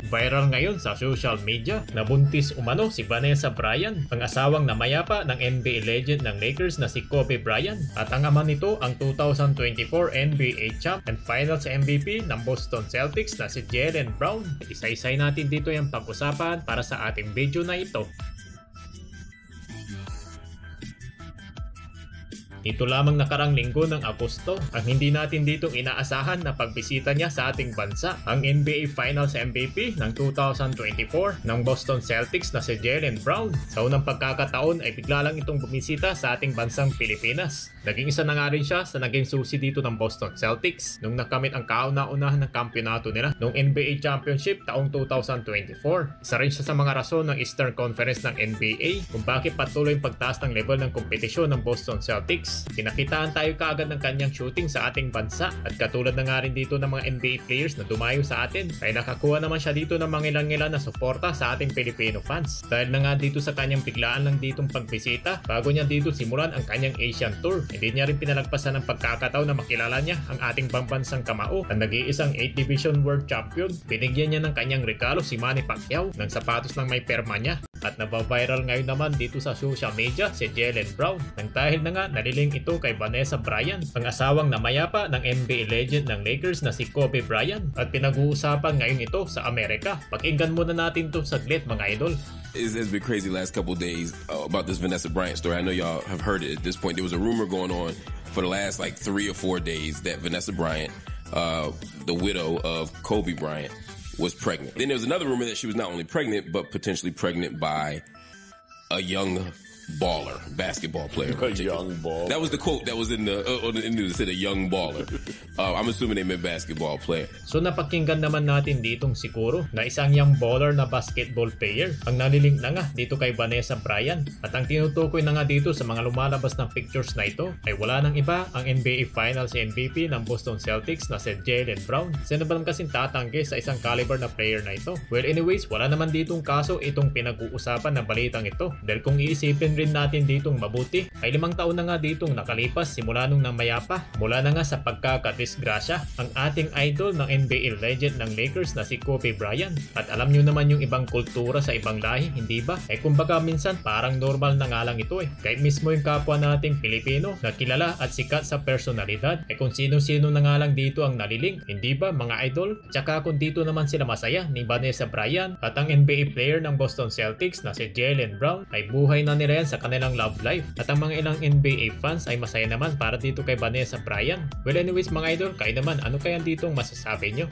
Viral ngayon sa social media na buntis umano si Vanessa Bryant, ang asawang namayapa ng NBA legend ng Lakers na si Kobe Bryant, at ang ama nito ang 2024 NBA champ and Finals MVP ng Boston Celtics na si Jaylen Brown. Isa-isay natin dito yung pag-usapan para sa ating video na ito. Ito lamang nakarang linggo ng Agosto ang hindi natin ditong inaasahan na pagbisita niya sa ating bansa, ang NBA Finals MVP ng 2024 ng Boston Celtics na si Jaylen Brown. Sa unang pagkakataon ay bigla lang itong bumisita sa ating bansang Pilipinas. Naging isa na nga rin siya sa naging susi dito ng Boston Celtics nung nakamit ang kauna-unahan ng kampyonato nila noong NBA Championship taong 2024. Isa rin siya sa mga rason ng Eastern Conference ng NBA kung bakit patuloy ang pagtaas ng level ng kompetisyon ng Boston Celtics. Pinakitaan tayo kaagad ng kanyang shooting sa ating bansa, at katulad na nga rin dito ng mga NBA players na dumayo sa atin ay nakakuha naman siya dito ng mga ilang-ilan na suporta sa ating Filipino fans. Dahil na nga dito sa kanyang biglaan lang ditong pagbisita bago niya dito simulan ang kanyang Asian Tour, hindi niya rin pinalagpasan ng pagkakataon na makilala niya ang ating pambansang kamao, ang nag-iisang 8 Division World Champion. Binigyan niya ng kanyang regalo si Manny Pacquiao ng sapatos ng may perma niya. At nabaviral ngayon naman dito sa social media si Jaylen Brown nang dahil na nga naliling ito kay Vanessa Bryant, ang asawang namayapa ng NBA legend ng Lakers na si Kobe Bryant, at pinag-uusapan ngayon ito sa Amerika. Pakinggan muna natin ito saglit mga idol. It's been crazy last couple of days about this Vanessa Bryant story. I know y'all have heard it at this point. There was a rumor going on for the last like 3 or 4 days that Vanessa Bryant, the widow of Kobe Bryant, was pregnant. Then there was another rumor that she was not only pregnant, but potentially pregnant by a young baller, basketball player. A young baller. That was the quote that was in the news. It said a young baller. I'm assuming they meant basketball player. So napakinggan naman natin ditong siguro na isang young baller na basketball player ang nalilink na nga dito kay Vanessa Bryant. At ang tinutukoy na nga dito sa mga lumalabas ng pictures na ito ay wala nang iba ang NBA Finals MVP ng Boston Celtics na si Jaylen Brown. Sino ba naman kasing tatanggi sa isang caliber na player na ito? Well anyways, wala naman ditong kaso itong pinag-uusapan na balitang ito. Dahil kung iisipin rin natin ditong mabuti ay 5 taon na nga ditong nakalipas simula nung namayapa, mula na nga sa pagkakadisgrasya ang ating idol ng NBA legend ng Lakers na si Kobe Bryant. At alam nyo naman yung ibang kultura sa ibang lahi, hindi ba? Eh kumbaga minsan parang normal na nga lang ito eh. Kahit mismo yung kapwa nating Pilipino na kilala at sikat sa personalidad, eh kung sino-sino na nga lang dito ang naliling, hindi ba mga idol? At saka kung dito naman sila masaya ni Vanessa Bryant at ang NBA player ng Boston Celtics na si Jaylen Brown ay buhay na nila sa kanilang love life, at ang mga ilang NBA fans ay masaya naman para dito kay Vanessa Bryant. Well anyways mga idol, kayo naman ano kaya ditong masasabi nyo?